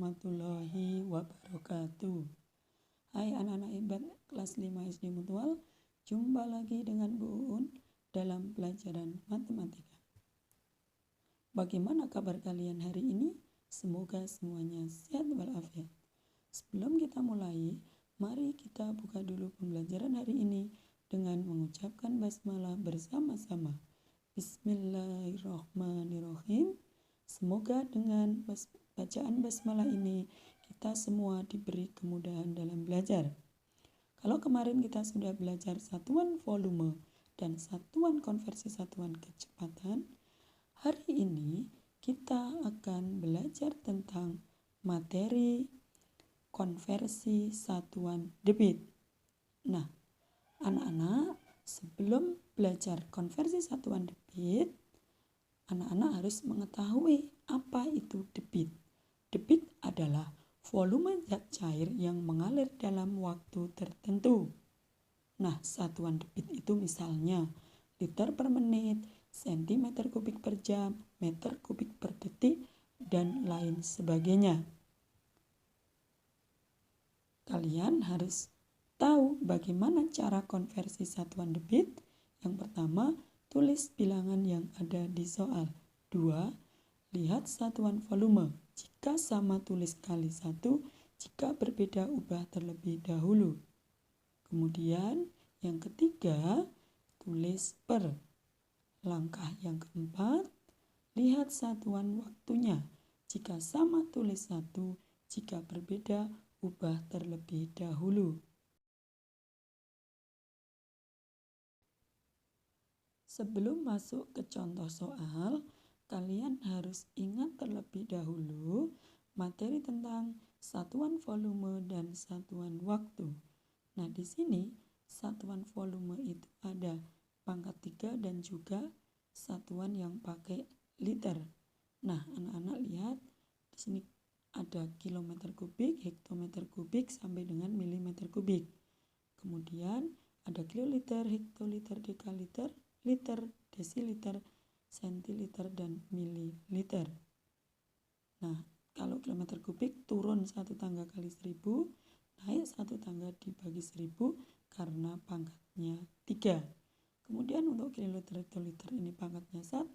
warahmatullahi wabarakatuh. Hai anak-anak hebat kelas 5 SD Mutual, jumpa lagi dengan Bu Uun dalam pelajaran matematika. Bagaimana kabar kalian hari ini? Semoga semuanya sehat walafiat. Sebelum kita mulai, mari kita buka dulu pembelajaran hari ini dengan mengucapkan basmalah bersama-sama. Bismillahirrahmanirrahim. Semoga dengan bacaan basmalah ini kita semua diberi kemudahan dalam belajar. Kalau kemarin kita sudah belajar satuan volume dan satuan konversi satuan kecepatan, hari ini kita akan belajar tentang materi konversi satuan debit. Nah, anak-anak, sebelum belajar konversi satuan debit, anak-anak harus mengetahui apa itu debit. Debit adalah volume zat cair yang mengalir dalam waktu tertentu. Nah, satuan debit itu misalnya liter per menit, sentimeter kubik per jam, meter kubik per detik, dan lain sebagainya. Kalian harus tahu bagaimana cara konversi satuan debit. Yang pertama, tulis bilangan yang ada di soal. 2. Lihat satuan volume. Jika sama tulis kali 1, jika berbeda ubah terlebih dahulu. Kemudian yang ketiga, tulis per. Langkah yang keempat, lihat satuan waktunya. Jika sama tulis 1, jika berbeda ubah terlebih dahulu. Sebelum masuk ke contoh soal, kalian harus ingat terlebih dahulu materi tentang satuan volume dan satuan waktu. Nah, di sini satuan volume itu ada pangkat 3 dan juga satuan yang pakai liter. Nah, anak-anak lihat di sini ada kilometer kubik, hektometer kubik sampai dengan milimeter kubik. Kemudian ada kiloliter, hektoliter, dekaliter, liter, desiliter, sentiliter, dan mililiter. Nah, kalau kilometer kubik turun 1 tangga kali 1000, naik 1 tangga dibagi 1000 karena pangkatnya 3. Kemudian untuk kiloliter, hektoliter ini pangkatnya 1,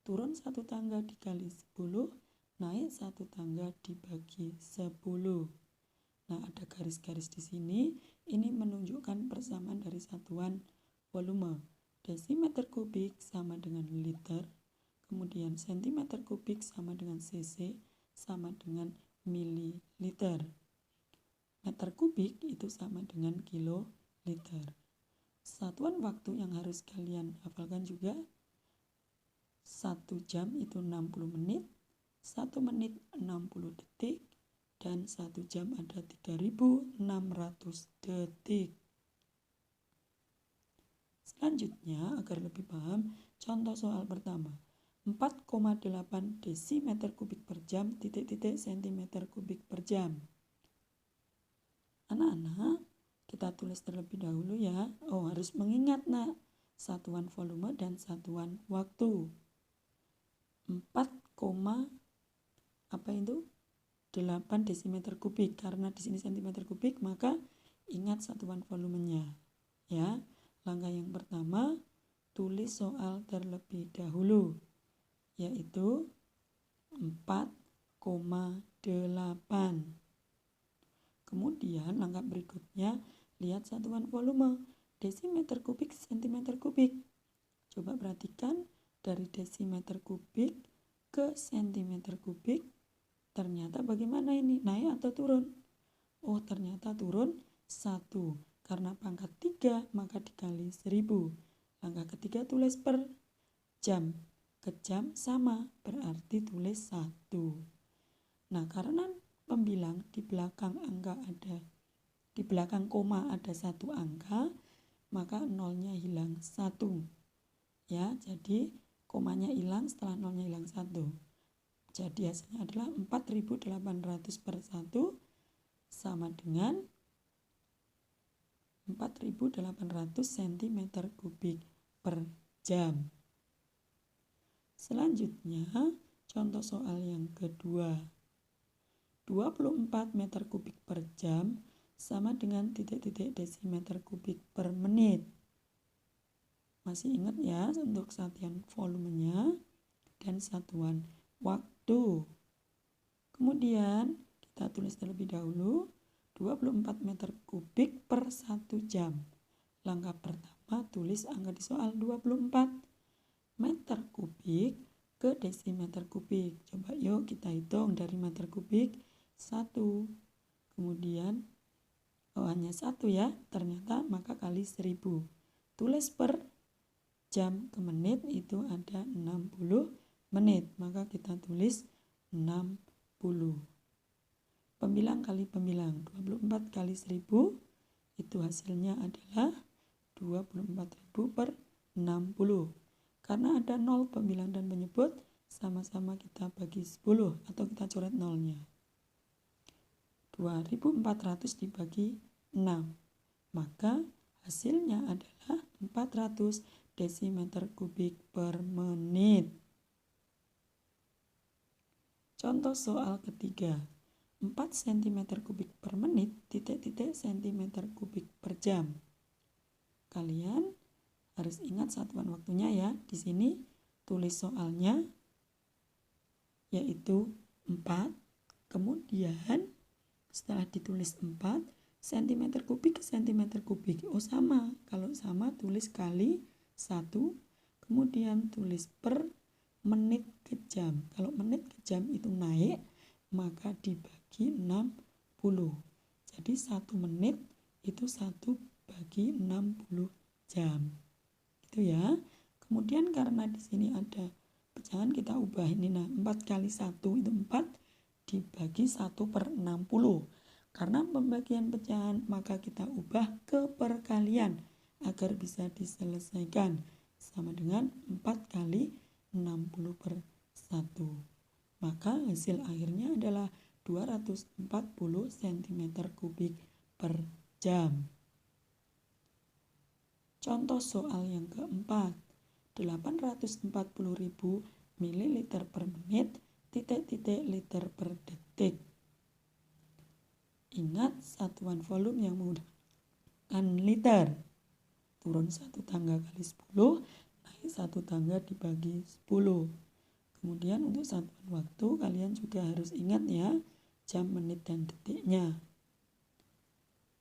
turun 1 tangga dikali 10, naik 1 tangga dibagi 10. Nah, ada garis-garis di sini, ini menunjukkan persamaan dari satuan volume. Desimeter kubik sama dengan liter, kemudian sentimeter kubik sama dengan cc, sama dengan mililiter. Meter kubik itu sama dengan kiloliter. Satuan waktu yang harus kalian hafalkan juga, 1 jam itu 60 menit, 1 menit 60 detik, dan 1 jam ada 3600 detik. Selanjutnya, agar lebih paham, contoh soal pertama. 4,8 desimeter kubik per jam, sentimeter kubik per jam. Anak-anak, kita tulis terlebih dahulu ya. Oh, harus mengingat nak, satuan volume dan satuan waktu. 8 desimeter kubik, karena di sini sentimeter kubik, maka ingat satuan volumenya. Ya. Langkah yang pertama, tulis soal terlebih dahulu, yaitu 4,8. Kemudian langkah berikutnya, lihat satuan volume, desimeter kubik, sentimeter kubik. Coba perhatikan, dari desimeter kubik ke sentimeter kubik, ternyata bagaimana ini, naik atau turun? Oh, ternyata turun 1. Karena pangkat 3 maka dikali 1000. Langkah ketiga tulis per jam. Ke jam sama, berarti tulis 1. Nah, karena pembilang di belakang angka ada, di belakang koma ada 1 angka, maka nolnya hilang 1. Ya, jadi komanya hilang, setelah nolnya hilang 1. Jadi hasilnya adalah 4800 per 1 sama dengan 4800 cm kubik per jam. Selanjutnya, contoh soal yang kedua. 24 meter kubik per jam sama dengan titik-titik desimeter kubik per menit. Masih ingat ya untuk satuan volumenya dan satuan waktu. Kemudian kita tulis terlebih dahulu 24 meter kubik per 1 jam. Langkah pertama tulis angka di soal 24 meter kubik ke desimeter kubik. Coba yuk kita hitung dari meter kubik 1. Kemudian hanya 1 ya, ternyata maka kali 1000. Tulis per jam ke menit itu ada 60 menit, maka kita tulis 60. Pembilang kali pembilang, 24 kali 1000 itu hasilnya adalah 24.000 per 60. Karena ada 0 pembilang dan penyebut, sama-sama kita bagi 10 atau kita coret nolnya. 2400 dibagi 6, maka hasilnya adalah 400 desimeter kubik per menit. Contoh soal ketiga, 4 cm kubik per menit, titik-titik cm kubik per jam. Kalian harus ingat satuan waktunya ya. Di sini tulis soalnya yaitu 4. Kemudian setelah ditulis 4 cm kubik ke cm kubik. Oh sama, kalau sama tulis kali 1. Kemudian tulis per menit ke jam. Kalau menit ke jam itu naik, maka dibagi 60. Jadi 1 menit itu 1 bagi 60 jam. Itu ya. Kemudian karena di sini ada pecahan, kita ubah ini. Nah, 4 kali 1 itu 4 dibagi 1 per 60. Karena pembagian pecahan, maka kita ubah ke perkalian agar bisa diselesaikan. Sama dengan 4 kali 60 per 1. Maka hasil akhirnya adalah 240 cm kubik per jam. Contoh soal yang keempat, 840.000 ml per menit, titik-titik liter per detik. Ingat satuan volume yang menggunakan liter. Turun 1 tangga kali 10, naik 1 tangga dibagi 10. Kemudian untuk satuan waktu kalian juga harus ingat ya, jam, menit, dan detiknya.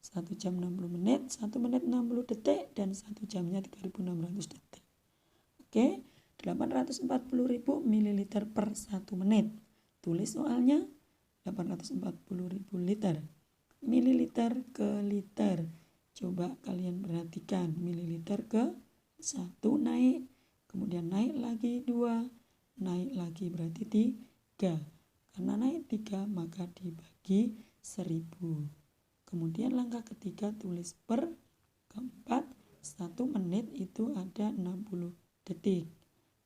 1 jam 60 menit, 1 menit 60 detik, dan 1 jamnya 3600 detik. Oke, 840.000 ml per 1 menit. Tulis soalnya 840.000 liter. Mililiter ke liter. Coba kalian perhatikan, mililiter ke 1 naik, kemudian naik lagi 2, naik lagi berarti 3. Karena naik 3 maka dibagi 1000. Kemudian langkah ketiga tulis per. Keempat, 1 menit itu ada 60 detik.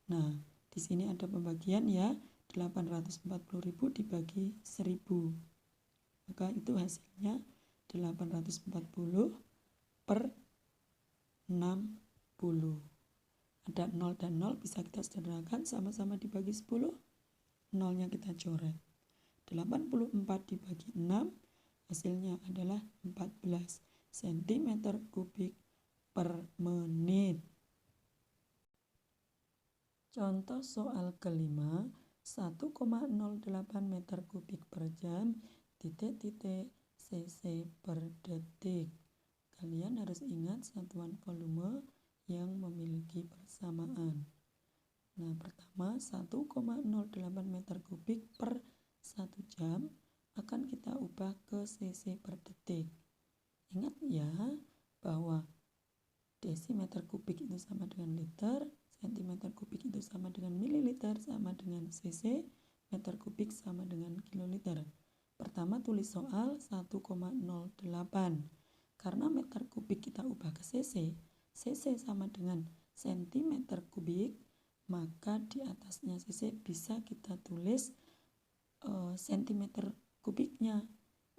Nah, di sini ada pembagian ya, 840.000 dibagi 1000. Maka itu hasilnya 840 per 60. Ada 0 dan 0 bisa kita sederhanakan, sama-sama dibagi 10. Nolnya kita coret. 84 dibagi 6, hasilnya adalah 14 cm kubik per menit. Contoh soal kelima, 1,08 meter kubik per jam, titik-titik cc per detik. Kalian harus ingat satuan volume yang memiliki persamaan. Nah, pertama 1,08 meter kubik per 1 jam akan kita ubah ke cc per detik. Ingat ya bahwa desimeter kubik itu sama dengan liter, sentimeter kubik itu sama dengan mililiter, sama dengan cc, meter kubik sama dengan kiloliter. Pertama tulis soal 1,08. Karena meter kubik kita ubah ke cc, cc sama dengan sentimeter kubik, maka di atasnya cc bisa kita tulis sentimeter kubiknya.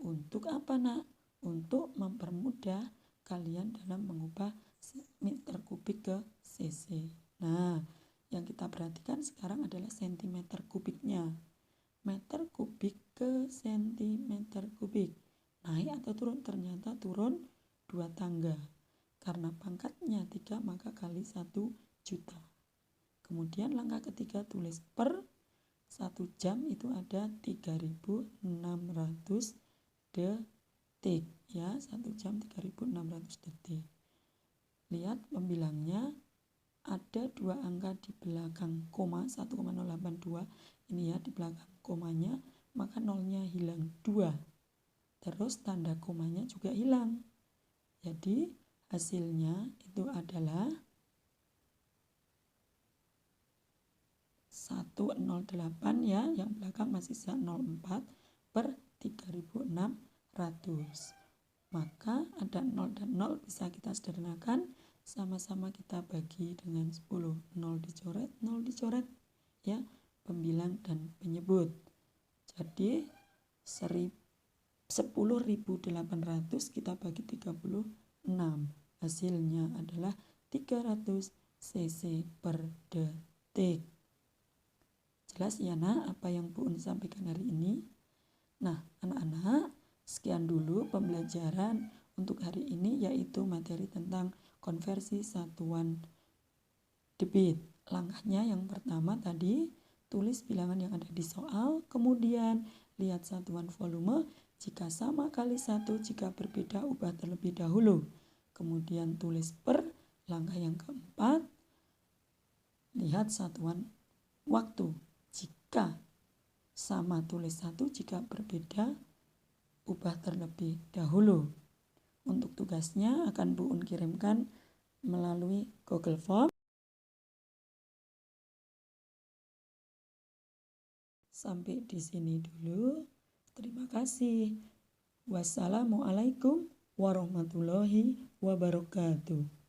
Untuk apa nak? Untuk mempermudah kalian dalam mengubah meter kubik ke cc. Nah, yang kita perhatikan sekarang adalah sentimeter kubiknya. Meter kubik ke sentimeter kubik. Naik atau turun? Ternyata turun 2 tangga. Karena pangkatnya 3 maka kali 1 juta. Kemudian langkah ketiga tulis per 1 jam itu ada 3.600 detik ya, 1 jam 3.600 detik. Lihat pembilangnya ada 2 angka di belakang koma 1,082 ini ya, di belakang komanya, maka nolnya hilang 2. Terus tanda komanya juga hilang. Jadi hasilnya itu adalah 108 ya, yang belakang masih 04 per 3.600. Maka ada 0 dan 0 bisa kita sederhanakan, sama-sama kita bagi dengan 10. 0 dicoret ya, pembilang dan penyebut. Jadi 10.800 kita bagi 36. Hasilnya adalah 300 cc per detik. Jelas ya nak apa yang Bu Un sampaikan hari ini? Nah anak-anak, sekian dulu pembelajaran untuk hari ini, yaitu materi tentang konversi satuan debit. Langkahnya yang pertama tadi, tulis bilangan yang ada di soal, kemudian lihat satuan volume, jika sama kali 1, jika berbeda ubah terlebih dahulu. Kemudian tulis per. Langkah yang keempat, lihat satuan waktu. Jika sama tulis 1, jika berbeda ubah terlebih dahulu. Untuk tugasnya akan Bu Un kirimkan melalui Google Form. Sampai di sini dulu. Terima kasih. Wassalamualaikum warahmatullahi wabarakatuh.